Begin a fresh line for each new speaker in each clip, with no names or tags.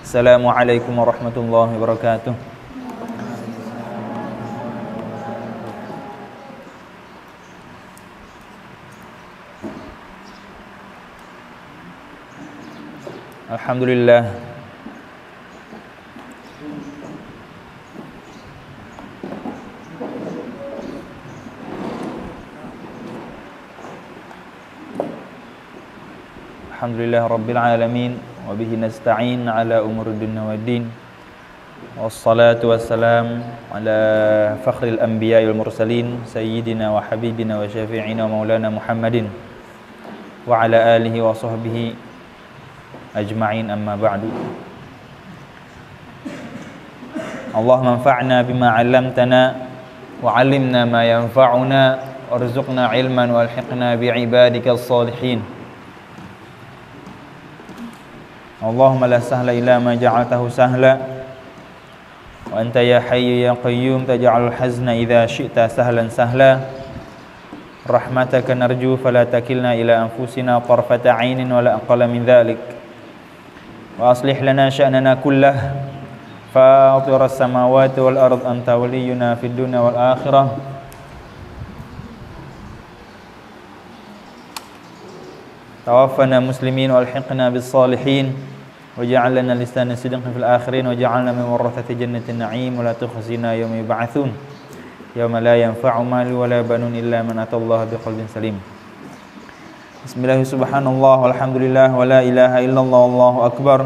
Assalamualaikum warahmatullahi wabarakatuh. Alhamdulillah. Alhamdulillah rabbil alamin wa bihi nasta'in ala umuri dunya waddin. Wassalatu wassalam ala fakhril anbiya'i wal mursalin sayyidina wa habibina wa syafi'ina wa maulana Muhammadin wa ala alihi wa sahbihi ajma'in, amma ba'du. Allahumma anfa'na bima 'allamtana wa 'allimna ma yanfa'una warzuqna 'ilman walhiqna bi'ibadikal shalihin. Allahumma la sahla illa ma ja'altahu sahla wa anta ya hayyu ya qayyum taj'alul hazna idza syi'ta sahlan sahla. Rahmataka narju fala takilna ila anfusina tarfata 'ainin wa la aqalla min dhalik. Wa aslih lana sya'nana kullah fatiras samawati wal ard anta waliyuna fid dunya wal akhirah. Tawaffana muslimin walhiqna bis salihin waj'al lana lisana sidqin fil akhirin waj'alna min warathati jannatin na'im wa la tukhzina yawma yub'atsun yawma la yanfa'u malu wa la banun illa man atallaha biqalbin salim. Bismillah subhanallah walhamdulillah wa la ilaha illallah wallahu akbar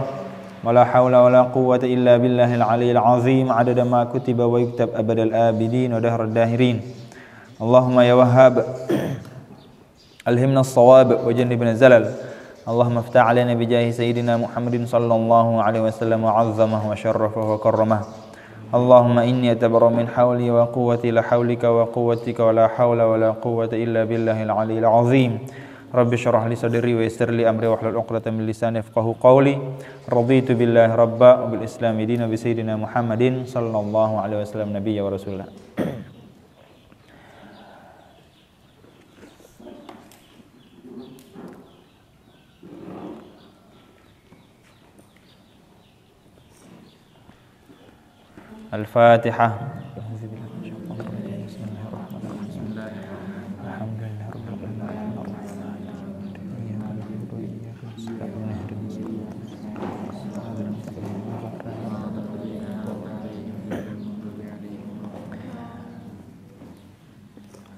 wa la hawla wa la quwwata illa billahil aliyyil azim adada ma kutiba wa yuktab abadal abidin wa dahrad dahirin. Allahumma ya wahhab alhimna as-shawab wa jannibna zalal. Allahumma iftah alaina bi jahi sayyidina Muhammadin sallallahu alaihi wasallam wa 'azzamahu wa syarrafahu wa karramahu. Allahumma inni atabarra min hawli wa quwwati la hawlika wa quwwatika wa la hawla wa la quwwata illa billahil aliyyil azim. Rabbi shrah li sadri wa yassir li amri wa hlul 'uqdatam min lisani yafqahu qawli. Raditu billahi rabba wa bil islami dinan bi sayyidina Muhammadin sallallahu alaihi wasallam nabiyya wa rasulah. Al-Fatihah.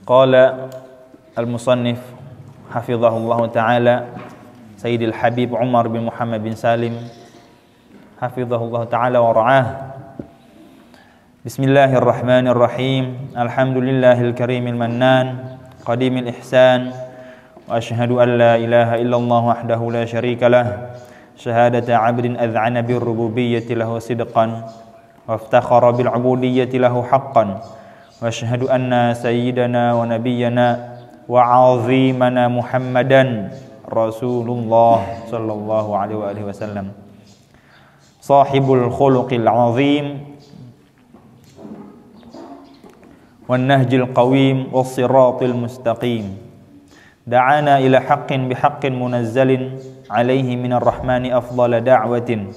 Qala al-musannif hafizahullah ta'ala Sayyidil Habib Umar bin Muhammad bin Salim hafizahullah ta'ala wa ra'ah. Bismillahirrahmanirrahim. Alhamdulillahil karimil mannan qadimil ihsan wa ashhadu an la ilaha illallah wahdahu la syarikalah syahadata 'abdin adh'ana bir rububiyyati lahu sidqan wa iftakhara bil 'ubudiyyati lahu haqqan wa ashhadu anna sayyidana wa nabiyyana wa 'azimana Muhammadan Rasulullah sallallahu alaihi wasallam sahibul khuluqil 'azim wan nahjil qawim was siratil mustaqim da'ana ila haqqin bihaqqin munazzalin alaihi minar rahmani afdala da'watin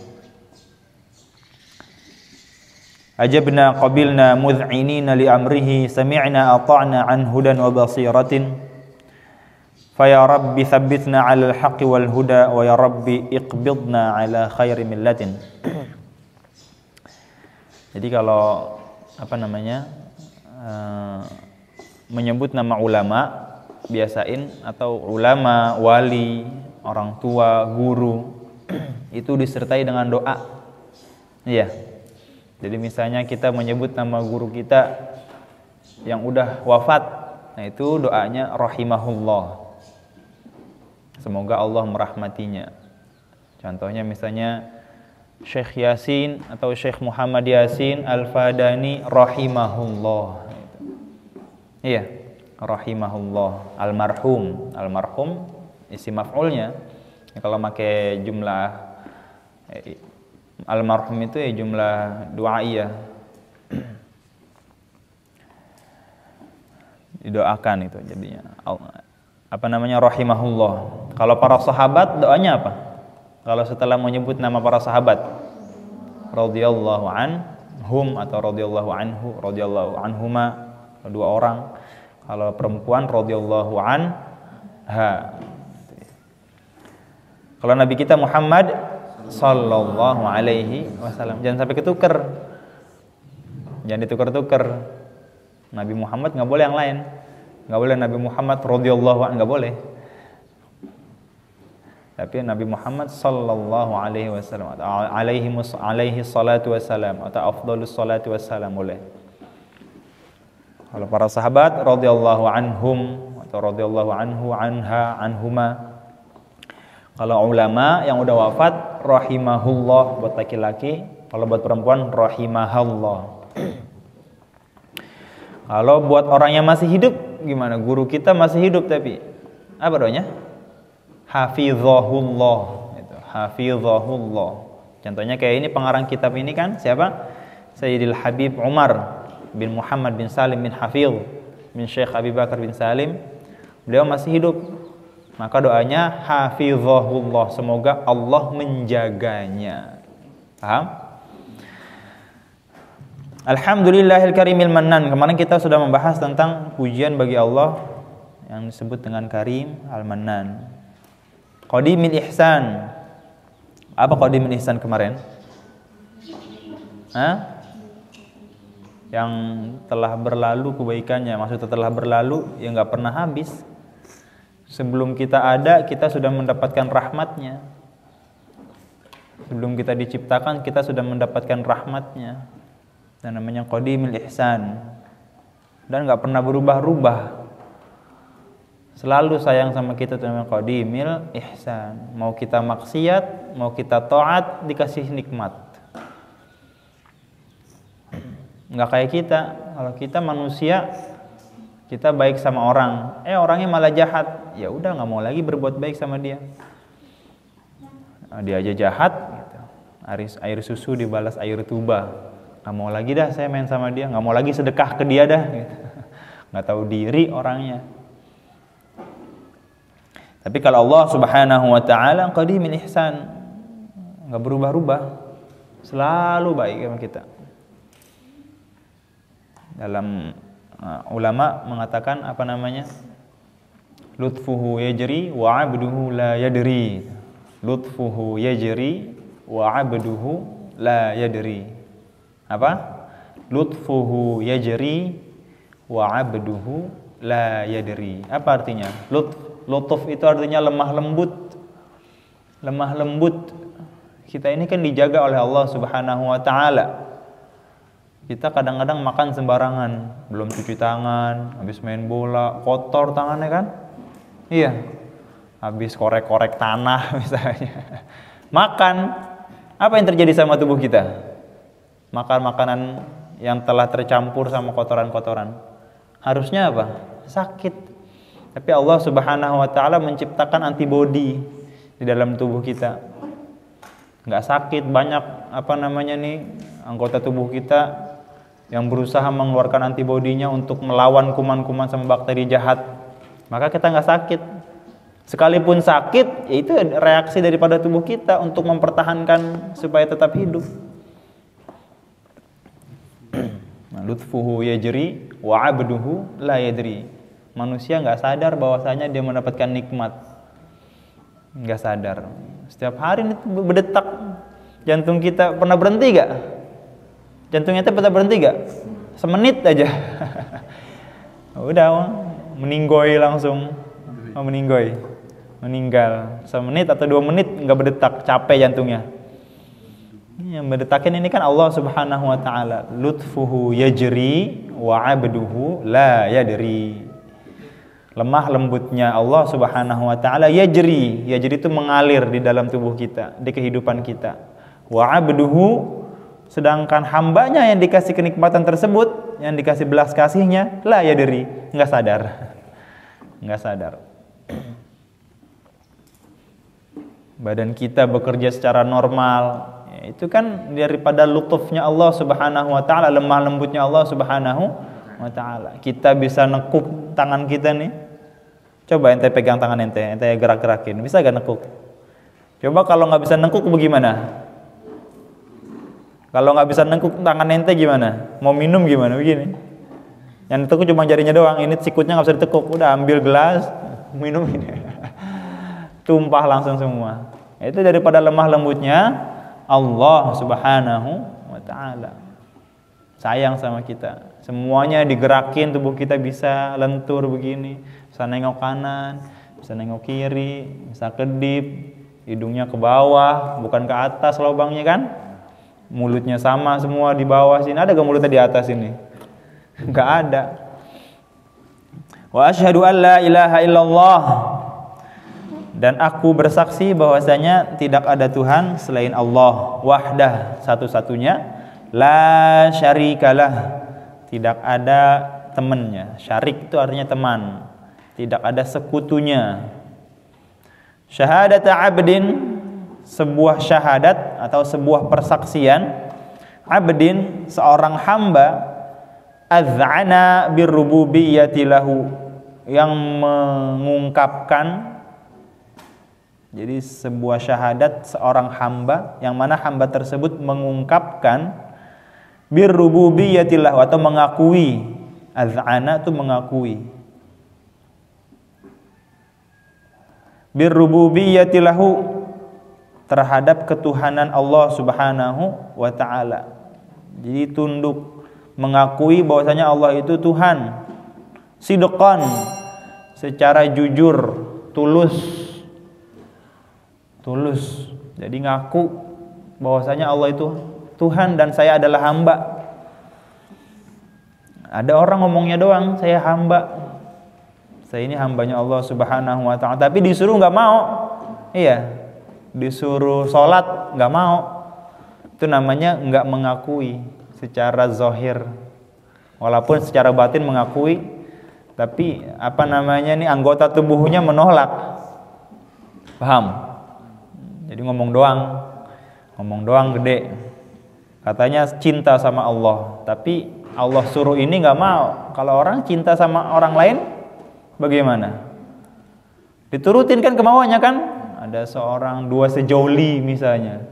ajabna qabilna mud'inina li amrihi sami'na ata'na an hudan wa basiratin fa ya rabbi thabbitna 'alal haqqi wal huda wa ya rabbi iqbidna 'ala khairi millatin. Jadi kalau menyebut nama ulama, biasain atau ulama, wali, orang tua, guru itu disertai dengan doa. Iya. Jadi misalnya kita menyebut nama guru kita yang udah wafat, nah itu doanya rahimahullah. Semoga Allah merahmatinya. Contohnya misalnya Syekh Yasin atau Syekh Muhammad Yasin Al-Fadani rahimahullah. Iya, rahimahullah. Almarhum, almarhum isi maf'ulnya. Kalau pakai jumlah almarhum itu ya jumlah du'aiyah. Didoakan itu jadinya. Rahimahullah. Kalau para sahabat doanya apa? Kalau setelah menyebut nama para sahabat, radhiyallahu anhum atau radhiyallahu anhu, radhiyallahu anhuma, dua orang. Kalau perempuan radhiyallahu anha. Kalau Nabi kita Muhammad sallallahu alaihi wasallam, jangan sampai ketuker. Jangan ditukar-tukar. Nabi Muhammad nggak boleh yang lain. Nggak boleh Nabi Muhammad radhiyallahu anhu, nggak boleh. Tapi Nabi Muhammad sallallahu alaihi wasallam atau alaihi salatu wassalam atau afdhalus salatu wassalam boleh. Kalau para sahabat radhiyallahu anhum atau radhiyallahu anhu, anha, anhuma. Kalau ulama yang udah wafat rahimahullah buat laki-laki, kalau buat perempuan rahimahallah. Kalau buat orang yang masih hidup gimana? Guru kita masih hidup tapi apa doanya? Hafizahullah, itu hafizahullah. Contohnya kayak ini pengarang kitab ini kan siapa? Sayyidil Habib Umar bin Muhammad bin Salim bin Hafiz bin Syekh Abi Bakar bin Salim. Beliau masih hidup. Maka doanya hafizahullah, semoga Allah menjaganya. Paham? Alhamdulillahil karimil mannan. Kemarin kita sudah membahas tentang pujian bagi Allah yang disebut dengan Karim Al-Mannan. Qadimil ihsan. Apa qadimil ihsan kemarin? Yang telah berlalu kebaikannya, maksudnya telah berlalu yang nggak pernah habis. Sebelum kita ada, kita sudah mendapatkan rahmatnya. Sebelum kita diciptakan, kita sudah mendapatkan rahmatnya. Dan namanya qadimil ihsan. Dan nggak pernah berubah-ubah. Selalu sayang sama kita, itu namanya qadimil ihsan. Mau kita maksiat, mau kita taat, dikasih nikmat. Nggak kayak kita. Kalau kita manusia, kita baik sama orang, orangnya malah jahat. Ya udah, nggak mau lagi berbuat baik sama dia. Dia aja jahat, gitu. Air susu dibalas air tuba. Nggak mau lagi dah saya main sama dia. Nggak mau lagi sedekah ke dia dah. Gitu. Nggak tahu diri orangnya. Tapi kalau Allah Subhanahu wa taala qadimul ihsan, enggak berubah-ubah. Selalu baik sama kita. Dalam ulama mengatakan apa namanya? Lutfuhu yajri wa 'abduhu la yadri. Lutfuhu yajri wa 'abduhu la yadri. Apa? Lutfuhu yajri wa 'abduhu la yadri. Apa artinya? Lutuf itu artinya lemah lembut. Lemah lembut. Kita ini kan dijaga oleh Allah Subhanahu wa taala. Kita kadang-kadang makan sembarangan, belum cuci tangan, habis main bola, kotor tangannya kan? Iya. Habis korek-korek tanah misalnya. Makan. Apa yang terjadi sama tubuh kita? Makan makanan yang telah tercampur sama kotoran-kotoran. Harusnya apa? Sakit. Tapi Allah Subhanahu wa taala menciptakan antibodi di dalam tubuh kita. Enggak sakit, banyak anggota tubuh kita yang berusaha mengeluarkan antibodinya untuk melawan kuman-kuman sama bakteri jahat. Maka kita enggak sakit. Sekalipun sakit, ya itu reaksi daripada tubuh kita untuk mempertahankan supaya tetap hidup. Lutfuhu yajri wa 'abduhu la yadri. Manusia nggak sadar bahwasanya dia mendapatkan nikmat, nggak sadar. Setiap hari itu berdetak. Jantung kita pernah berhenti gak? Jantungnya itu pernah berhenti gak? Semenit aja. Udah meninggoy langsung, meninggal. Semenit atau 2 menit nggak berdetak, capek jantungnya. Yang berdetakin ini kan Allah Subhanahu wa taala. Lutfuhu yajri wa 'abduhu la yadri. Lemah lembutnya Allah Subhanahu wa taala yajri itu mengalir di dalam tubuh kita, di kehidupan kita. Wa 'abduhu, sedangkan hambanya yang dikasih kenikmatan tersebut, yang dikasih belas kasihnya, la yadri, enggak sadar. Badan kita bekerja secara normal, ya, itu kan daripada lutufnya Allah Subhanahu wa taala, lemah lembutnya Allah Subhanahu wa taala. Kita bisa nekuk tangan kita nih. Coba ente pegang tangan ente gerak-gerakin. Bisa gak nekuk? Coba kalau nggak bisa nekuk bagaimana? Kalau nggak bisa nengkuk tangan ente gimana? Mau minum gimana? Begini. Yang ditekuk cuma jarinya doang, ini sikutnya nggak bisa ditekuk. Udah ambil gelas, minum ini. Tumpah langsung semua. Itu daripada lemah lembutnya Allah Subhanahu wa taala. Sayang sama kita. Semuanya digerakin, tubuh kita bisa lentur begini, bisa nengok kanan, bisa nengok kiri, bisa kedip, hidungnya ke bawah, bukan ke atas lubangnya kan? Mulutnya sama semua di bawah sini. Ada gak mulutnya di atas ini? Gak ada. Wa asyhadu an la ilaha illallah, dan aku bersaksi bahwasanya tidak ada Tuhan selain Allah wahdah, satu-satunya, la syarikalah, tidak ada temannya. Syarik itu artinya teman, tidak ada sekutunya. Syahadat abdin, sebuah syahadat atau sebuah persaksian, abdin, seorang hamba, az'ana birrububiyyati lahu, yang mengungkapkan. Jadi sebuah syahadat seorang hamba, yang mana hamba tersebut mengungkapkan birrububiyyati lahu, atau mengakui. Az'ana itu mengakui. Birrububiyyati lahu, terhadap ketuhanan Allah Subhanahu wa taala. Jadi tunduk, mengakui bahwasanya Allah itu Tuhan. Sidqan, secara jujur, tulus. Jadi ngaku bahwasanya Allah itu Tuhan dan saya adalah hamba. Ada orang ngomongnya doang, saya hamba. Saya ini hambanya Allah Subhanahu wa taala, tapi disuruh nggak mau. Iya. Disuruh sholat nggak mau. Itu namanya nggak mengakui secara zahir. Walaupun secara batin mengakui, tapi apa namanya nih, anggota tubuhnya menolak. Paham? Jadi ngomong doang gede. Katanya cinta sama Allah, tapi Allah suruh ini nggak mau. Kalau orang cinta sama orang lain, bagaimana? Diturutin kan kemauannya kan? Ada seorang, dua sejoli misalnya,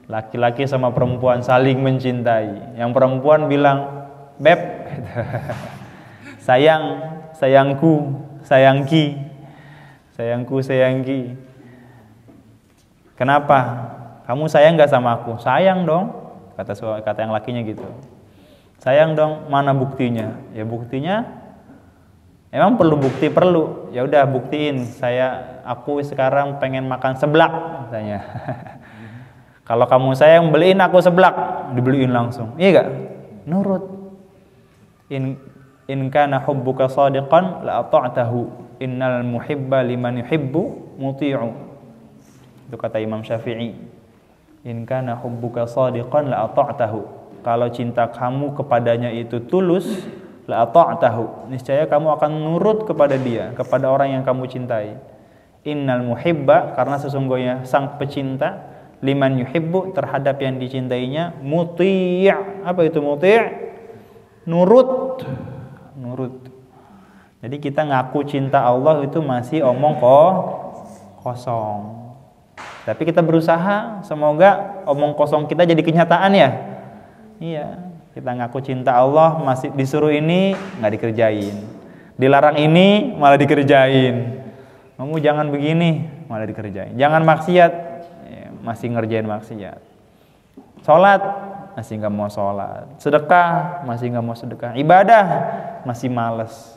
laki-laki sama perempuan saling mencintai. Yang perempuan bilang, beb, sayang, sayangku, sayangki, sayangku, sayangki. Kenapa? Kamu sayang gak sama aku? Sayang dong, kata yang lakinya gitu. Sayang dong, mana buktinya? Ya buktinya, emang perlu bukti? Perlu. Ya udah buktiin. Aku sekarang pengen makan seblak, katanya. Kalau kamu sayang, beliin aku seblak. Dibeliin langsung. Iya gak? Nurut. In kana hubbuka shadiqan la ata'tahu. Innal muhibba liman yuhibbu muti'u. Itu kata Imam Syafi'i. In kana hubbuka shadiqan la ata'tahu. Kalau cinta kamu kepadanya itu tulus, la ata'tahu, niscaya kamu akan nurut kepada dia, kepada orang yang kamu cintai. Innal muhibba, karena sesungguhnya sang pecinta, liman yuhibbu, terhadap yang dicintainya, muti'. Apa itu muti'? Nurut. Jadi kita ngaku cinta Allah itu masih omong kosong. Tapi kita berusaha, semoga omong kosong kita jadi kenyataan ya. Iya. Kita ngaku cinta Allah, masih disuruh ini nggak dikerjain, dilarang ini malah dikerjain. Kamu jangan begini, malah dikerjain. Jangan maksiat, masih ngerjain maksiat. Sholat, masih nggak mau sholat. Sedekah, masih nggak mau sedekah. Ibadah, masih males.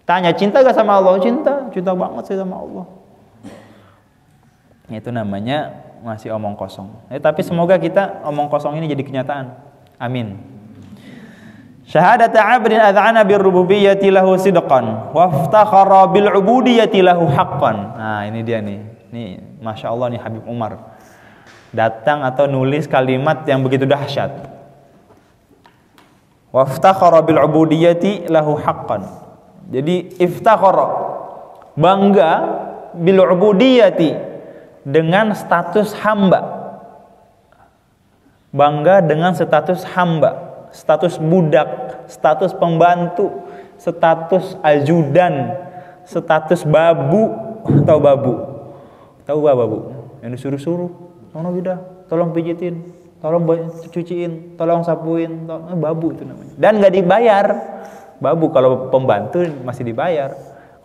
Tanya, cinta gak sama Allah? Cinta banget sih sama Allah. Itu namanya masih omong kosong. Tapi semoga kita omong kosong ini jadi kenyataan. Amin. Syahadat abdin ad'ana birrububiyyati lahu sidqan waftakhara bil ubudiyyati lahu haqqan. Nah, ini dia nih. Nih, Masya Allah nih Habib Umar datang atau nulis kalimat yang begitu dahsyat. Waftakhara bil ubudiyyati lahu haqqan. Jadi iftakhara, bangga, bil ubudiyyati, dengan status hamba. Bangga dengan status hamba. Status budak, status pembantu, status ajudan, status babu. Tahu babu? Yang disuruh-suruh, sono Bida, tolong pijitin. tolong cuciin, tolong sapuin, babu itu namanya. Dan nggak dibayar. Babu kalau pembantu masih dibayar.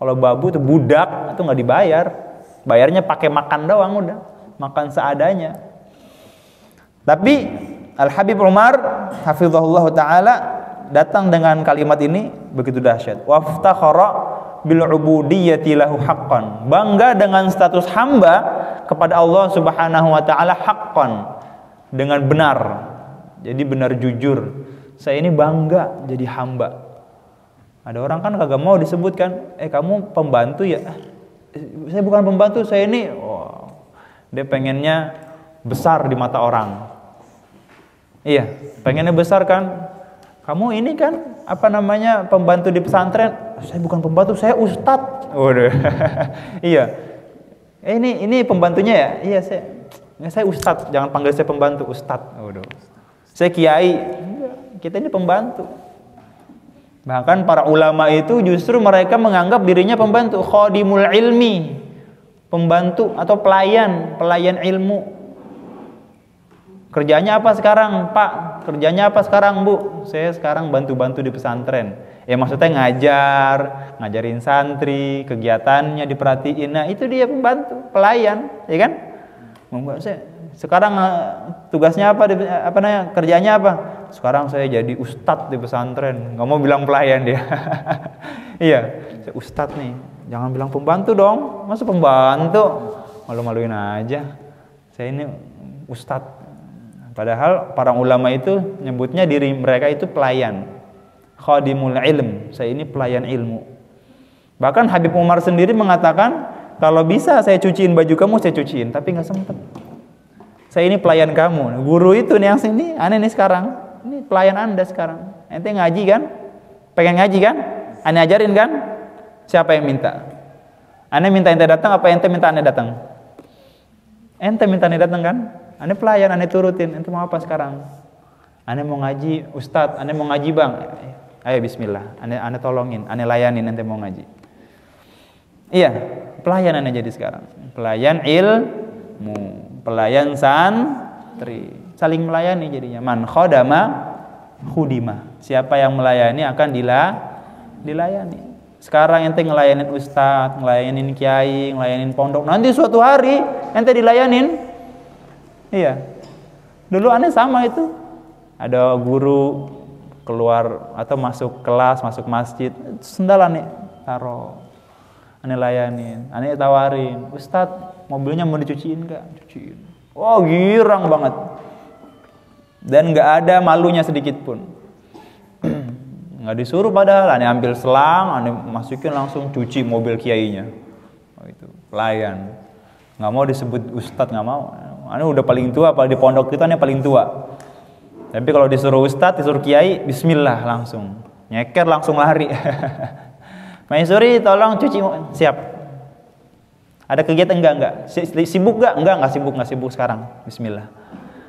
Kalau babu itu budak itu nggak dibayar. Bayarnya pakai makan doang udah, makan seadanya. Tapi Al-Habib Umar hafizahullah taala datang dengan kalimat ini begitu dahsyat. Waftakhara bil ubudiyyati lahu haqqan. Bangga dengan status hamba kepada Allah Subhanahu wa taala haqqan, dengan benar. Jadi benar jujur. Saya ini bangga jadi hamba. Ada orang kan kagak mau disebutkan, kamu pembantu ya? Saya bukan pembantu, saya ini dia pengennya besar di mata orang. Iya, pengennya besar kan? Kamu ini kan pembantu di pesantren? Saya bukan pembantu, saya ustadz. Waduh. Iya. Ini pembantunya ya? Iya, saya ustadz. Jangan panggil saya pembantu, ustadz. Waduh. Saya kiai. Enggak, kita ini pembantu. Bahkan para ulama itu justru mereka menganggap dirinya pembantu, khadimul ilmi, pembantu atau pelayan ilmu. Kerjanya apa sekarang, Pak? Kerjanya apa sekarang, Bu? Saya sekarang bantu-bantu di pesantren. Ya maksudnya ngajarin santri, kegiatannya diperhatiin. Nah, itu dia pembantu, pelayan, ya kan? Sekarang tugasnya apa kerjanya apa? Sekarang saya jadi ustadz di pesantren. Nggak mau bilang pelayan dia. Iya, saya ustadz nih. Jangan bilang pembantu dong. Masa pembantu? Malu-maluin aja. Saya ini ustadz. Padahal para ulama itu nyebutnya diri mereka itu pelayan, khadimul ilm. Saya ini pelayan ilmu. Bahkan Habib Umar sendiri mengatakan, kalau bisa saya cuciin baju kamu, saya cuciin, tapi nggak sempet. Saya ini pelayan kamu. Guru itu nih yang sini, aneh nih sekarang. Ini pelayan Anda sekarang. Ente ngaji kan? Pengen ngaji kan? Aneh ajarin kan? Siapa yang minta? Aneh minta ente datang, apa ente minta aneh datang? Ente minta aneh datang kan? Aneh pelayan, aneh turutin. Ente mau apa sekarang? Aneh mau ngaji, Ustadz. Aneh mau ngaji bang. Ayo bismillah. Aneh tolongin, aneh layanin. Ente mau ngaji. Iya, pelayan aneh jadi sekarang. Pelayan ilmu, pelayan santri, saling melayani jadinya. Man khodama khudima. Siapa yang melayani akan dilayani. Sekarang ente ngelayanin Ustadz, ngelayanin kiai, ngelayanin pondok. Nanti suatu hari ente dilayanin. Iya, dulu aneh sama itu. Ada guru keluar atau masuk kelas, masuk masjid, sendal aneh taruh, aneh layanin, aneh tawarin, Ustadz mobilnya mau dicuciin nggak? Cuciin. Oh girang banget. Dan nggak ada malunya sedikit pun. Nggak disuruh padahal, aneh ambil selang, aneh masukin langsung cuci mobil kiainya. Oh itu pelayan. Nggak mau disebut Ustadz, nggak mau. Aneh udah paling tua, apalagi di pondok kita aneh paling tua. Tapi kalau disuruh Ustadz, disuruh kiai, bismillah langsung. Nyeker langsung lari. Maisuri tolong cuci, siap. Ada kegiatan enggak? Sibuk enggak sibuk sekarang. Bismillah.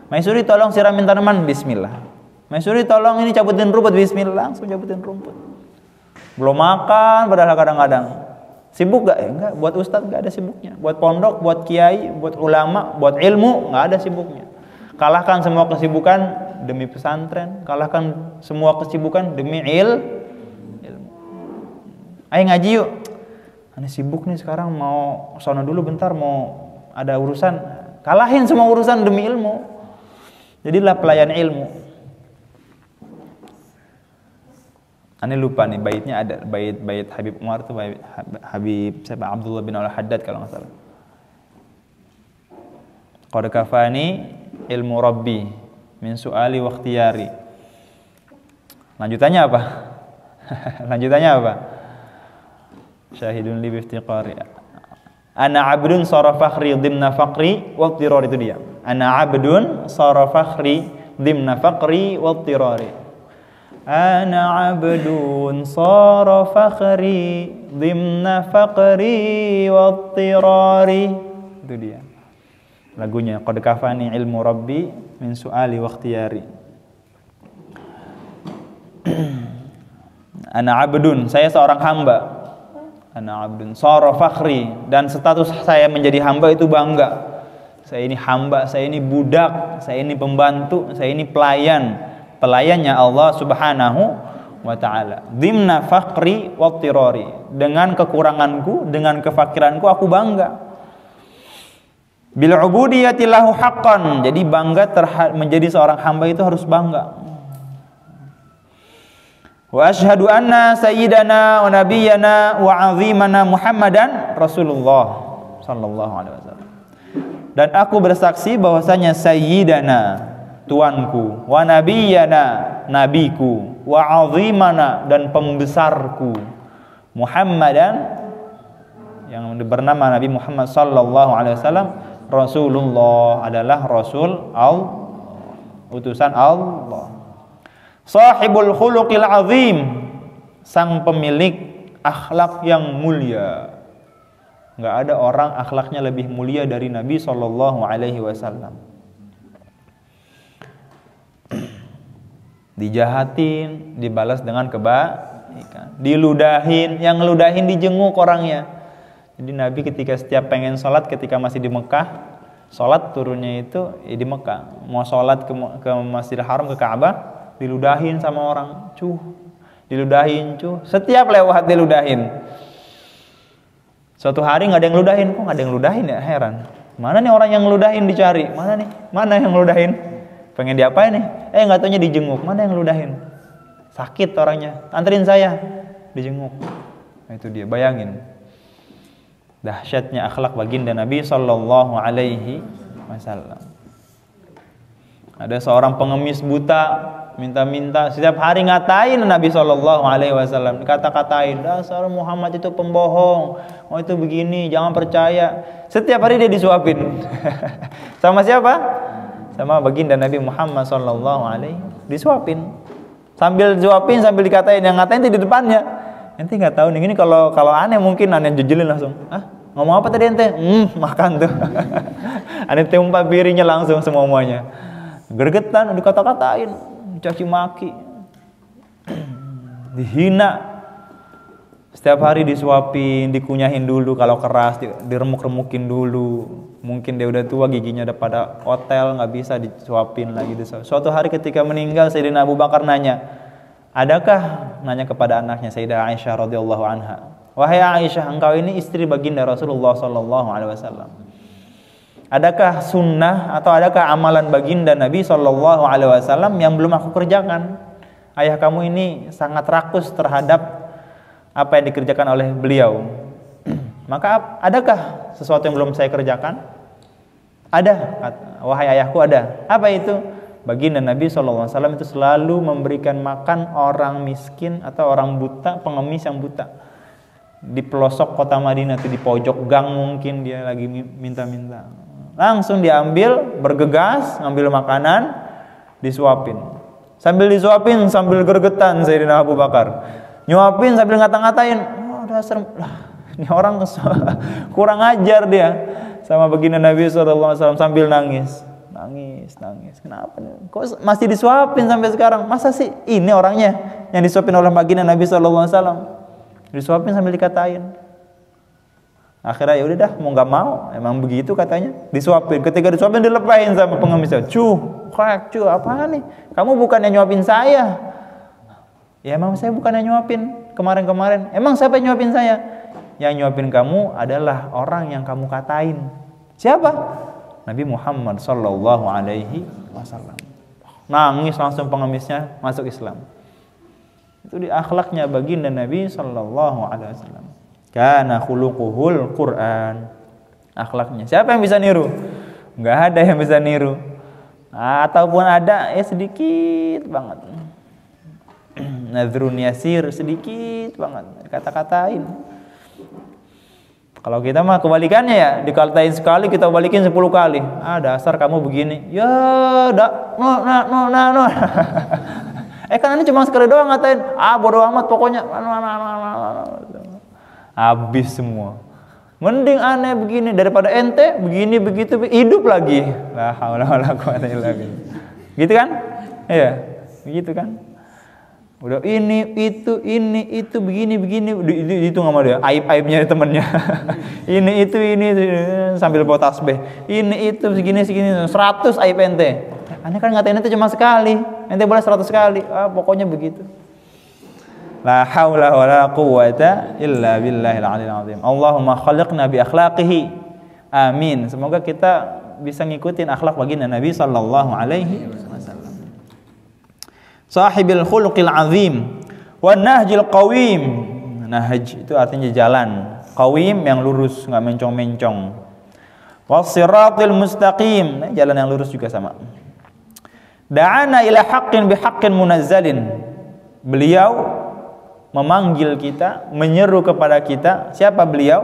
Maisuri tolong siramin tanaman, bismillah. Maisuri tolong ini cabutin rumput, bismillah, langsung cabutin rumput. Belum makan padahal kadang-kadang. Sibuk gak? Enggak, buat ustadz enggak ada sibuknya. Buat pondok, buat kiai, buat ulama, buat ilmu enggak ada sibuknya. Kalahkan semua kesibukan demi pesantren, kalahkan semua kesibukan demi ilmu. Ayo ngaji yuk. Aneh sibuk nih sekarang, mau sono dulu bentar, mau ada urusan. Kalahin semua urusan demi ilmu. Jadilah pelayan ilmu. Aneh lupa nih baitnya, ada bait Habib Umar tuh, Habib siapa, Abdullah bin Al-Haddad kalau nggak salah. Qad kafani ilmu Rabbi min su'ali wa ikhtiyari. Lanjutannya apa? Lanjutannya apa? Syahidun li biftiqari. Ana abdun sara fakhri dhimna faqri wa tirari, itu dia. Ana abdun sara fakhri dhimna faqri wa tirari. Ana abdun sara fakhri dhimna faqri wa tirari. Itu dia lagunya. Qad kafani ilmu Rabbi min su'ali wa ikhtiyari. Ana abdun, saya seorang hamba. Ana abdun sara fakhri, dan status saya menjadi hamba itu bangga. saya ini hamba, saya ini budak, saya ini pembantu, saya ini pelayannya Allah Subhanahu wa ta'ala. Dimna faqri wa tirari, dengan kekuranganku, dengan kefakiranku aku bangga. Bil ubudiyati lahu haqqan, jadi bangga menjadi seorang hamba itu harus bangga. Wa asyhadu anna sayyidana wa nabiyyana wa 'azimana Muhammadan Rasulullah sallallahu alaihi wasallam. Dan aku bersaksi bahwasanya sayyidana, tuanku, wa nabiyyana, nabiku, wa 'azimana, dan pembesarku, Muhammadan, yang bernama Nabi Muhammad sallallahu alaihi wasallam, Rasulullah, adalah Rasul Allah, utusan Allah. Sahibul khuluqil azim, sang pemilik akhlak yang mulia. Enggak ada orang akhlaknya lebih mulia dari Nabi sallallahu alaihi wasallam. Dijahatin, dibalas dengan kebaikan. Diludahin, yang ngeludahin dijenguk orangnya. Jadi Nabi ketika setiap pengen sholat, ketika masih di Mekah, sholat turunnya itu di Mekah. Mau sholat ke Masjidil Haram, ke Ka'bah, diludahin sama orang, diludahin. Setiap lewat diludahin. Suatu hari nggak ada yang ludahin, kok nggak ada yang ludahin ya, heran. Mana nih orang yang ludahin, dicari, mana yang ludahin? Pengen diapain nih? Nggak taunya dijenguk, mana yang ludahin? Sakit orangnya, anterin saya, dijenguk. Nah, itu dia, bayangin. Dahsyatnya akhlak baginda Nabi sallallahu alaihi wasallam. Ada seorang pengemis buta minta-minta, setiap hari ngatain Nabi sallallahu alaihi wasallam, kata-katain, dasar Muhammad itu pembohong, itu begini, jangan percaya. Setiap hari dia disuapin. Sama siapa? Sama baginda Nabi Muhammad sallallahu alaihi, disuapin. Sambil disuapin, sambil dikatain, yang ngatain itu di depannya. Ente nggak tahu nih, ini kalau aneh mungkin aneh jejelin langsung. Ngomong apa tadi ente? Makan tuh. Aneh tempat piringnya langsung semuanya. Gergetan, dikata-katain, dicaci maki, dihina. Setiap hari disuapin, dikunyahin dulu kalau keras, diremuk-remukin dulu. Mungkin dia udah tua, giginya udah pada hotel, nggak bisa disuapin lagi. Suatu hari ketika meninggal, Sayyidina Abu Bakar nanya kepada anaknya Sayyidah Aisyah radhiyallahu anha, wahai Aisyah, engkau ini istri baginda Rasulullah sallallahu alaihi wasallam. Adakah sunnah atau adakah amalan baginda Nabi sallallahu alaihi wasallam yang belum aku kerjakan? Ayah kamu ini sangat rakus terhadap apa yang dikerjakan oleh beliau. Maka adakah sesuatu yang belum saya kerjakan? Ada, wahai ayahku, ada. Apa itu? Baginda Nabi SAW itu selalu memberikan makan orang miskin atau orang buta, pengemis yang buta. Di pelosok kota Madinah, itu di pojok gang mungkin dia lagi minta-minta. Langsung diambil, bergegas, ngambil makanan, disuapin. Sambil disuapin, sambil gergetan Sayyidina Abu Bakar. Nyuapin sambil ngata-ngatain, dasar, ini orang kurang ajar dia. Sama baginda Nabi SAW sambil nangis. Nangis. Kenapa nih? Kok masih disuapin sampai sekarang? Masa sih ini orangnya yang disuapin oleh baginda Nabi SAW? Disuapin sambil dikatain. Akhirnya ya udah dah, mau nggak mau, emang begitu katanya. Disuapin. Ketika disuapin dilepain sama pengemisnya. Apaan nih? Kamu bukannya nyuapin saya? Ya emang saya bukannya nyuapin kemarin-kemarin. Emang siapa yang nyuapin saya? Yang nyuapin kamu adalah orang yang kamu katain. Siapa? Nabi Muhammad sallallahu alaihi wasallam. Nangis langsung pengemisnya masuk Islam. Itu di akhlaknya baginda Nabi sallallahu alaihi wasallam. Kana khuluquhul Quran. Akhlaknya. Siapa yang bisa niru? Enggak ada yang bisa niru. Ataupun ada sedikit banget. Nadhrun yasir, sedikit banget. Kata-katain. Kalau kita mah kebalikannya ya, dikatain sekali kita balikin 10 kali. Dasar kamu begini. Ya, no. Kan ini cuma sekali doang ngatain. Bodo amat pokoknya. Habis semua. Mending aneh begini daripada ente begini begitu hidup lagi. La haula wala quwata illa billah. Gitu kan? Iya, begitu kan? Udah ini itu begini dihitung sama dia, aib-aibnya temennya. ini itu sambil bawa tasbih. Ini itu segini 100 aib ente. Ane kan ngatain ente cuma sekali, ente boleh 100 kali. Pokoknya begitu. La haula wala quwwata illa billahil aliyil azim. Allahumma khaliqna bi akhlaqihi. Amin. Semoga kita bisa ngikutin akhlak baginda Nabi sallallahu alaihi wasallam. Sahibil khuluqil azim wan nahjil qawim. Nahj itu artinya jalan, qawim yang lurus, enggak mencong-mencong. Was-siratil mustaqim, jalan yang lurus juga sama. Da'ana ila haqqin bihaqqin munazzalin. Beliau memanggil kita, menyeru kepada kita. Siapa beliau?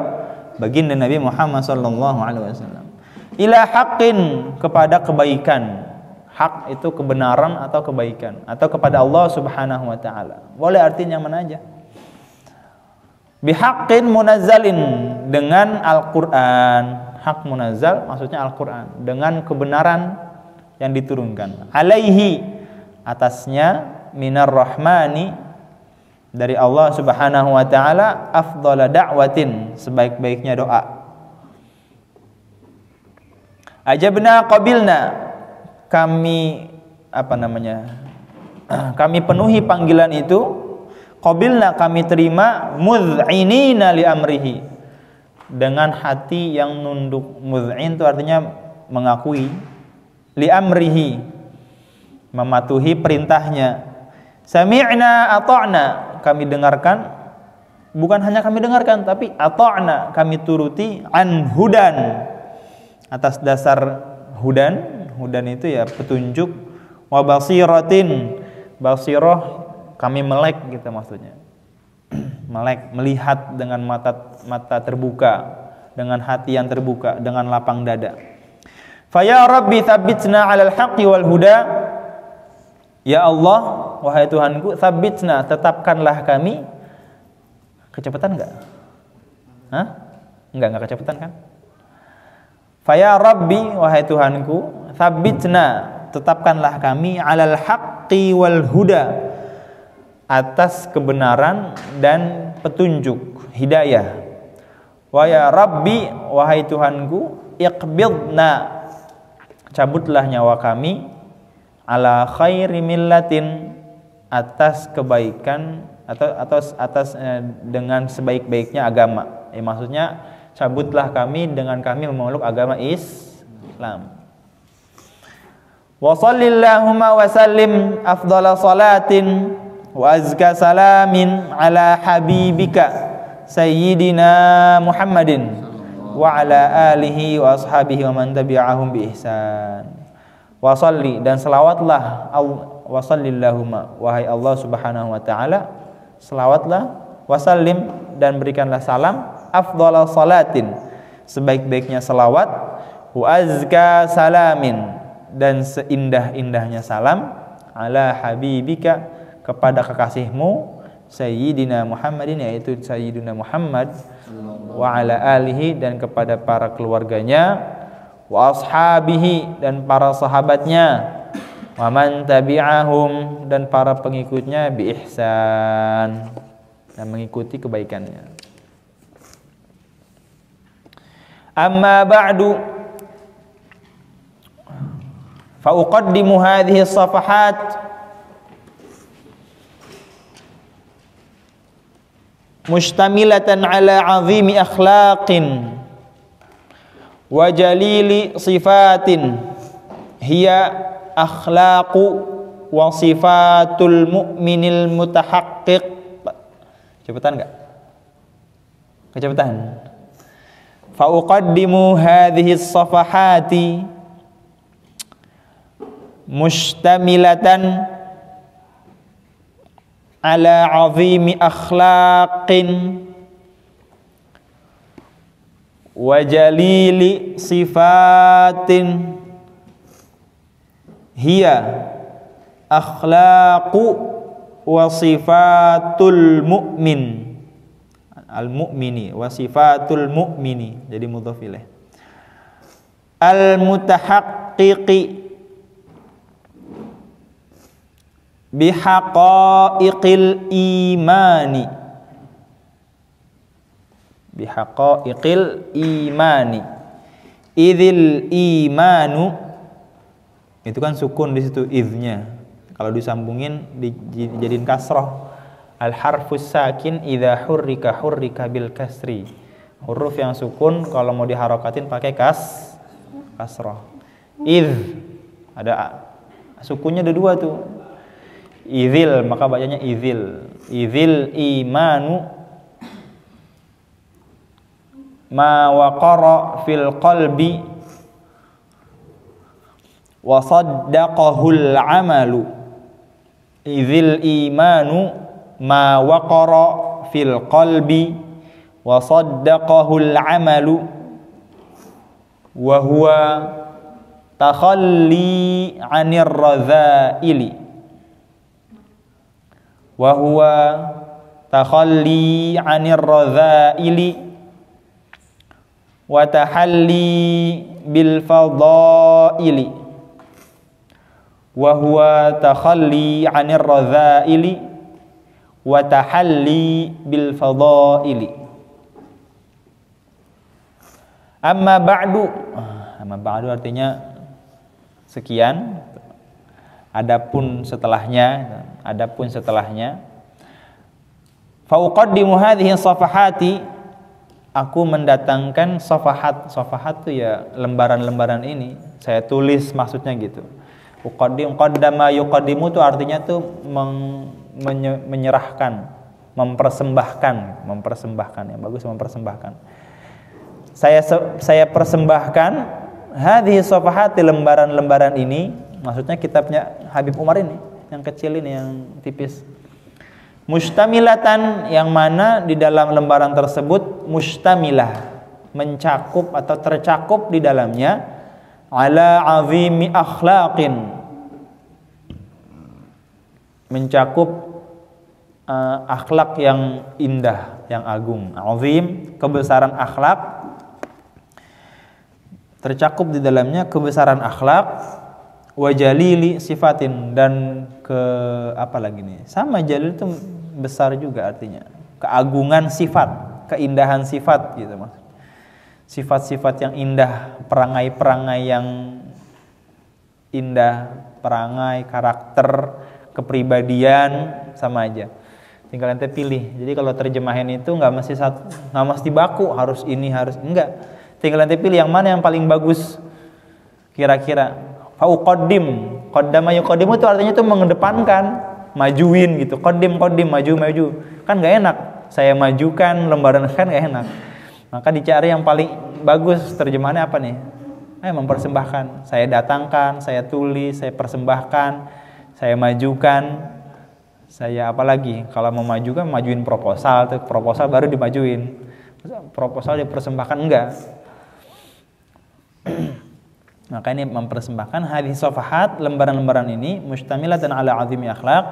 Baginda Nabi Muhammad sallallahu alaihi wasallam. Ila haqqin, kepada kebaikan. Hak itu kebenaran atau kebaikan, atau kepada Allah Subhanahu wa taala. Boleh artinya mana aja. Bihaqqin munazzalin, dengan Al-Qur'an. Hak munazzal maksudnya Al-Qur'an, dengan kebenaran yang diturunkan. Alaihi, atasnya, minar rahmani, dari Allah Subhanahu wa taala, afdhala da'watin, sebaik-baiknya doa. Ajabna qabilna, kami kami penuhi panggilan itu. Qabilna, kami terima. Mud'inina li amrihi, dengan hati yang nunduk. Mud'in itu artinya mengakui. Li amrihi, mematuhi perintahnya. Sami'na ata'na, kami dengarkan. Bukan hanya kami dengarkan, tapi ata'na, kami turuti. An hudan, atas dasar hudan. Hudan itu ya petunjuk. Wa basiratin, basirah kami melek gitu maksudnya. Melek, melihat dengan mata terbuka, dengan hati yang terbuka, dengan lapang dada. Fa ya rabbi tsabbitna 'alal haqqi wal huda. Ya Allah, wahai Tuhanku, tsabbitna, tetapkanlah kami. Kecepatan enggak? Enggak kecepatan kan? Fa ya rabbi, wahai Tuhanku, tsabbitna, tetapkanlah kami, 'alal haqqi wal huda, atas kebenaran dan petunjuk, hidayah. Wa ya rabbi, wahai Tuhanku, iqbidna, cabutlah nyawa kami, ala khairi millatin, atas kebaikan atau atas dengan sebaik-baiknya agama. Maksudnya cabutlah kami dengan kami memeluk agama Islam. Wa shallillahumma wa sallim afdhala salatin wa azka salamin ala habibika sayyidina Muhammadin wa ala alihi wa ashabihi wa man tabi'ahum bi ihsan. Wa shalli, dan selawatlah, wa shallillahumma, wahai Allah Subhanahu wa taala, selawatlah, wa sallim, dan berikanlah salam, afdhala salatin, sebaik-baiknya salawat, wa azka salamin, dan seindah-indahnya salam, ala habibika, kepada kekasihmu, sayyidina Muhammadin, yaitu sayyidina Muhammad, wa ala alihi, dan kepada para keluarganya, wa ashabihi, dan para sahabatnya, wa man tabi'ahum, dan para pengikutnya, bi ihsan, dan mengikuti kebaikannya. Amma ba'du, fa uqaddimu hadhihi as-safahat mustamilatan ala 'azimi akhlaqin wa jalili sifatin hiya akhlaqu wa sifatul mu'minil mutahaqqiq. Cepetan enggak? Kecepatan. Fa uqaddimu hadhihi as-safahati mustamilatan ala 'azimi akhlaqin wa jalili sifatin hiya akhlaqu wa sifatul mu'min, al-mu'mini, wa sifatul mu'mini, jadi mudhaf ilaih, al-mutahaqqiqi, bihaqaiqil imani. Bihaqaiqil imani. Idzil imanu, itu kan sukun di situ idznya. Kalau disambungin dijadiin kasroh. Al harfus sakin idza hurrika bil kasri. Huruf yang sukun kalau mau diharokatin pakai kasroh. Idz ada sukunnya ada dua tuh. Idzil, maka bacanya idzil. Idzil imanu ma waqara fil qalbi wa saddaqahul amalu. Idzil imanu ma waqara fil qalbi wa saddaqahul amalu wa huwa takhalli 'anir radha'ili. Wa huwa takhalli 'anir radha'ili wa tahalli bil fadaili. Wa huwa takhalli 'anir radha'ili wa tahalli bil fadaili. Amma ba'du artinya sekian. Adapun setelahnya fa uqaddimu hadhihi safahati, aku mendatangkan safahat itu ya lembaran-lembaran ini saya tulis, maksudnya gitu. Uqaddim, qaddama yuqaddimu itu artinya tuh menyerahkan, mempersembahkan yang bagus, mempersembahkan. Saya persembahkan hadhihi safahati, lembaran-lembaran ini, maksudnya kitabnya Habib Umar ini yang kecil ini, yang tipis. Mustamilatan, yang mana di dalam lembaran tersebut mustamilah, mencakup atau tercakup di dalamnya, ala azimi akhlaqin, mencakup akhlak yang indah, yang agung. Azim, kebesaran akhlak, tercakup di dalamnya kebesaran akhlak. Wa jalili sifatin, dan ke apa lagi nih? Sama, jalil itu besar juga artinya. Keagungan sifat, keindahan sifat gitu maksudnya. Sifat-sifat yang indah, perangai-perangai yang indah, perangai, karakter, kepribadian, sama aja. Tinggal ente pilih. Jadi kalau terjemahin itu nggak mesti baku, harus ini, harus enggak. Tinggal ente pilih yang mana yang paling bagus kira-kira. Fauqaddim, qaddama yuqaddimu itu artinya itu mengedepankan, majuin gitu. Qaddim, maju. Kan gak enak saya majukan lembaran, kan gak enak. Maka dicari yang paling bagus. Terjemahannya apa nih? Mempersembahkan. Saya datangkan, saya tulis, saya persembahkan, saya majukan. Saya apa lagi? Kalau mau maju kan majuin proposal, tuh proposal baru dimajuin. Proposal dipersembahkan enggak. Maka ini mempersembahkan hadhihi safahat, lembaran-lembaran ini mustamilatan ala azimi akhlaq,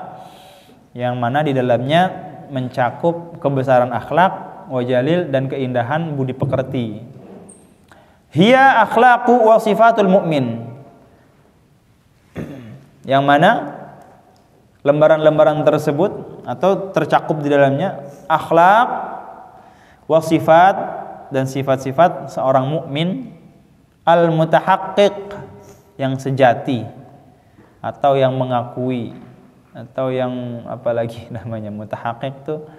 yang mana di dalamnya mencakup kebesaran akhlak, wajalil, dan keindahan budi pekerti. Hiya akhlaqu wa sifatul mu'min, yang mana lembaran-lembaran tersebut atau tercakup di dalamnya akhlak, wa sifat, dan sifat-sifat seorang mukmin, al-mutahaqqiq, yang sejati atau yang mengakui, atau yang apa lagi namanya, mutahaqqiq tuh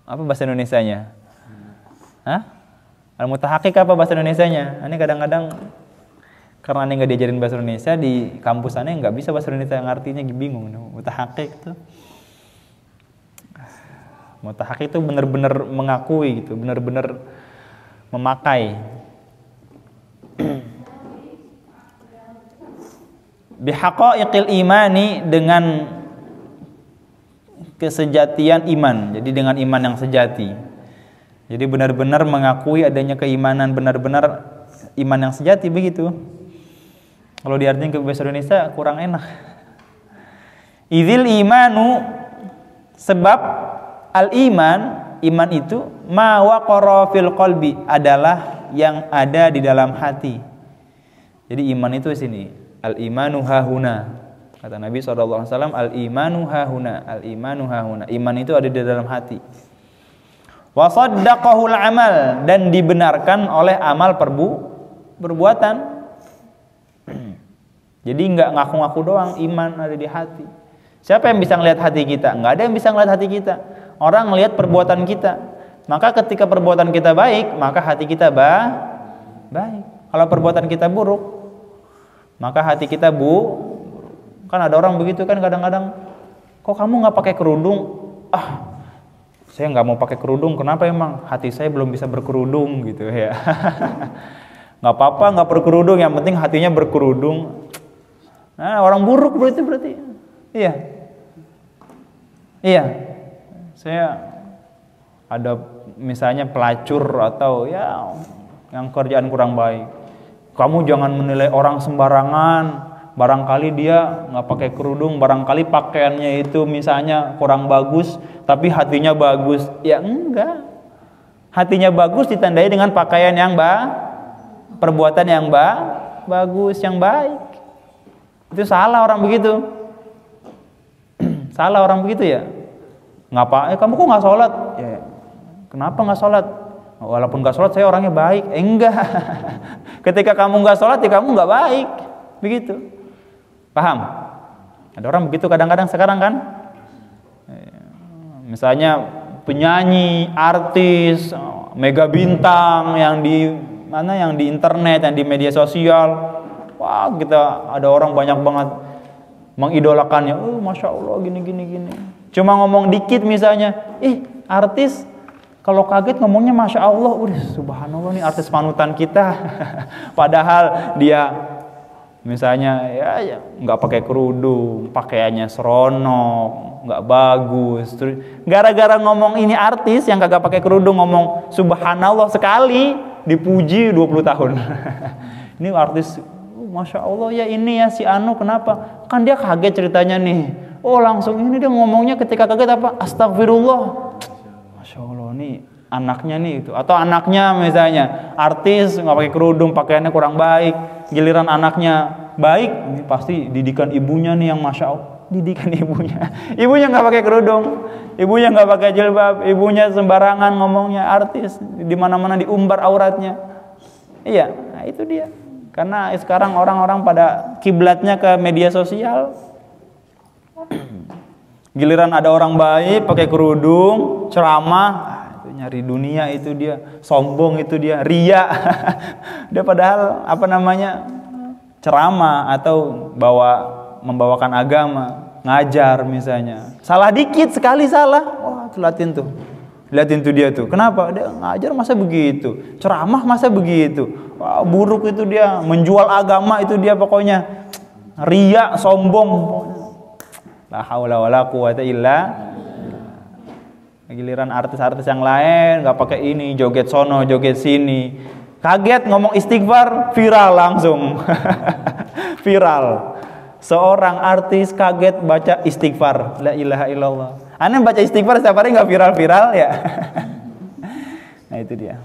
apa bahasa Indonesianya? Al-mutahaqqiq apa bahasa Indonesianya? Ini kadang-kadang karena ini nggak diajarin bahasa Indonesia di kampus aneh, nggak bisa bahasa Indonesia, yang artinya bingung. Mutahaqqiq tuh, mutahaqqiq itu benar-benar mengakui gitu, benar-benar memakai. Bihaqaiqil imani, dengan kesejatian iman. Jadi dengan iman yang sejati. Jadi benar-benar mengakui adanya keimanan, benar-benar iman yang sejati, begitu. Kalau diartikan ke bahasa Indonesia kurang enak. Idzil imanu, sebab al-iman, iman itu ma waqara fil qalbi, adalah yang ada di dalam hati. Jadi iman itu sini Al-imanu hahuna. Kata Nabi SAW, al-imanu hahuna, al-imanu hahuna. Iman itu ada di dalam hati. Wa saddaqahul amal, dan dibenarkan oleh amal perbuatan. Jadi enggak ngaku-ngaku doang, iman ada di hati. Siapa yang bisa ngelihat hati kita? Enggak ada yang bisa ngelihat hati kita. Orang ngelihat perbuatan kita. Maka ketika perbuatan kita baik, maka hati kita baik. Kalau perbuatan kita buruk, maka hati kita kan ada orang begitu kan kadang-kadang, kok kamu nggak pakai kerudung? Saya nggak mau pakai kerudung. Kenapa emang? Hati saya belum bisa berkerudung gitu ya. Nggak apa-apa nggak berkerudung, yang penting hatinya berkerudung. Nah, orang buruk berarti. Iya. Saya ada misalnya pelacur atau ya yang kerjaan kurang baik. Kamu jangan menilai orang sembarangan. Barangkali dia nggak pakai kerudung, barangkali pakaiannya itu misalnya kurang bagus, tapi hatinya bagus. Ya enggak. Hatinya bagus ditandai dengan pakaian yang perbuatan yang bagus, yang baik. Itu salah orang begitu. Salah orang begitu ya. Kamu kok nggak sholat? Ya, kenapa nggak sholat? Walaupun nggak sholat saya orangnya baik. Enggak. Ketika kamu nggak sholat ya kamu nggak baik. Begitu. Paham? Ada orang begitu kadang-kadang sekarang kan. Misalnya penyanyi, artis, mega bintang yang di internet, yang di media sosial. Wah, kita ada orang banyak banget mengidolakannya. Masya Allah gini. Cuma ngomong dikit misalnya, artis kalau kaget ngomongnya Masya Allah, subhanallah nih artis panutan kita. Padahal dia misalnya ya nggak pakai kerudung, pakaiannya seronok, nggak bagus. Terus gara-gara ngomong ini artis yang kagak pakai kerudung ngomong subhanallah sekali, dipuji 20 tahun. Ini artis, Masya Allah ya ini ya si Anu kenapa? Kan dia kaget ceritanya nih. Langsung ini dia ngomongnya ketika kaget apa? Astagfirullah. Masya Allah nih anaknya nih itu. Atau anaknya misalnya artis nggak pakai kerudung, pakaiannya kurang baik. Giliran anaknya baik, ini pasti didikan ibunya nih yang Masya Allah. Didikan ibunya nggak pakai kerudung, ibunya nggak pakai jilbab, ibunya sembarangan ngomongnya artis, di mana-mana diumbar auratnya. Iya, nah itu dia. Karena sekarang orang-orang pada kiblatnya ke media sosial. Giliran ada orang baik pakai kerudung, ceramah, itu nyari dunia itu dia, sombong itu dia, ria. Dia padahal ceramah atau membawakan agama, ngajar misalnya. Salah dikit sekali salah, liatin tuh dia tuh. Kenapa? Dia ngajar masa begitu, ceramah masa begitu. Buruk itu dia, menjual agama itu dia pokoknya. Ria, sombong. La haula wala quwata illa. Giliran artis-artis yang lain nggak pakai ini, joget sono, joget sini. Kaget ngomong istighfar, viral langsung. Viral. Seorang artis kaget baca istighfar, la ilaha illallah. Aneh baca istighfar setiap hari nggak viral-viral ya. Nah itu dia.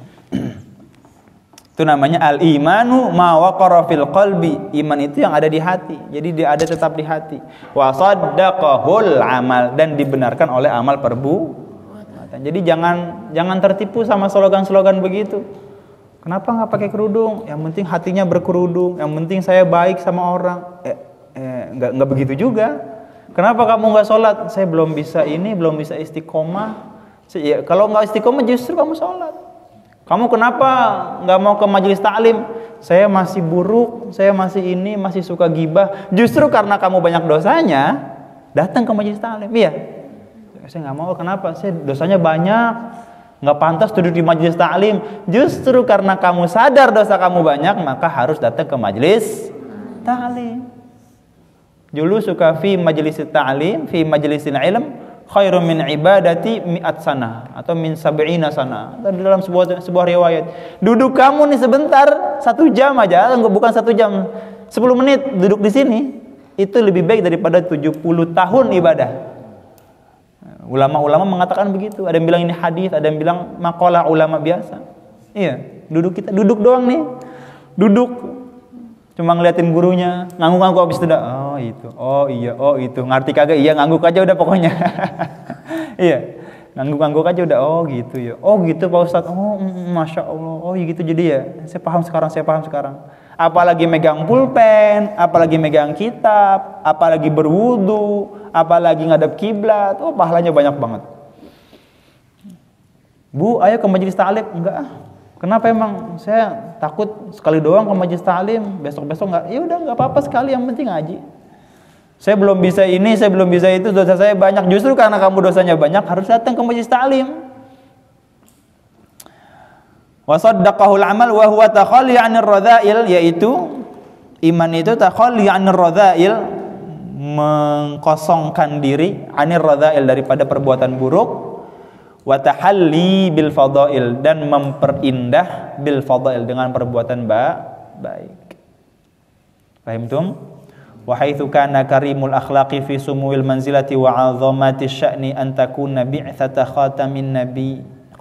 Itu namanya al-imanu ma waqara fil qalbi. Iman itu yang ada di hati. Jadi dia ada tetap di hati. Wa saddaqahul amal, dan dibenarkan oleh amal perbuatan. Jadi jangan tertipu sama slogan-slogan begitu. Kenapa nggak pakai kerudung? Yang penting hatinya berkerudung. Yang penting saya baik sama orang. Nggak begitu juga. Kenapa kamu nggak sholat? Saya belum bisa istiqomah. Kalau nggak istiqomah justru kamu sholat. Kamu kenapa nggak mau ke majelis taklim? Saya masih buruk, saya masih suka gibah. Justru karena kamu banyak dosanya, datang ke majelis taklim. Iya. Saya nggak mau. Kenapa? Saya dosanya banyak, nggak pantas duduk di majelis taklim. Justru karena kamu sadar dosa kamu banyak, maka harus datang ke majelis taklim. Julu suka fi majelis ta'lim, fi majelisil ilm, khairum min ibadati mi'at sana atau min sab'ina sana. Dalam sebuah riwayat, duduk kamu nih sebentar, 1 jam aja, bukan 1 jam, 10 menit duduk di sini, itu lebih baik daripada 70 tahun ibadah. Ulama-ulama mengatakan begitu. Ada yang bilang ini hadis, ada yang bilang maqalah ulama biasa. Iya, duduk doang nih. Duduk Cuma ngeliatin gurunya, ngangguk-ngangguk habis itu dah. Oh itu, oh iya, oh itu. Ngerti kagak? Iya, ngangguk aja udah pokoknya. Iya, ngangguk-ngangguk aja udah. Oh gitu ya. Oh gitu Pak Ustadz. Oh masya Allah. Oh gitu jadi ya. Saya paham sekarang. Apalagi megang pulpen, apalagi megang kitab, apalagi berwudu, apalagi ngadep kiblat. Oh pahalanya banyak banget. Bu, ayo ke majelis ta'lim. Enggak. Kenapa emang? Saya takut sekali doang ke majelis ta'lim, besok-besok enggak. Ya udah enggak apa-apa sekali, yang penting ngaji. Saya belum bisa ini, saya belum bisa itu, dosa saya banyak. Justru karena kamu dosanya banyak, harus datang ke majelis ta'lim. Wa saddaqahul amal wa huwa takhalli 'anir radha'il, yaitu iman itu takhalli 'anir radha'il, mengkosongkan diri 'anir radha'il, daripada perbuatan buruk, wa tahalli bil fadail, dan memperindah bil fadail, dengan perbuatan baik. Fahimtum? Wa haitsu kana karimul akhlaqi fi sumuwil manzilati wa 'azamati sya'ni an takuna bi'tsata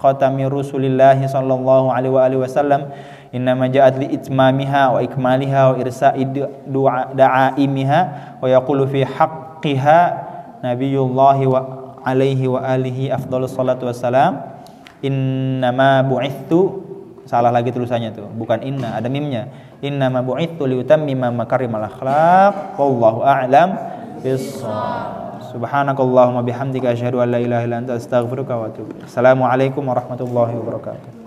khatami Rasulillah sallallahu alaihi wasallam innama ja'at li itmamiha wa ikmaliha wa irsa'i da'aimiha wa yaqulu fi haqqiha nabiyullahi wa alaihi wa alihi afdhalus salatu wassalam innama bu'ithu, salah lagi tulisannya tuh, bukan inna, ada mimnya, innama bu'ithu liutammima makarimal akhlaq wallahu a'lam bis-shawab. Subhanakallahumma bihamdika asyhadu an la ilaha illa anta astaghfiruka wa atubu ilaik. Assalamualaikum warahmatullahi wabarakatuh.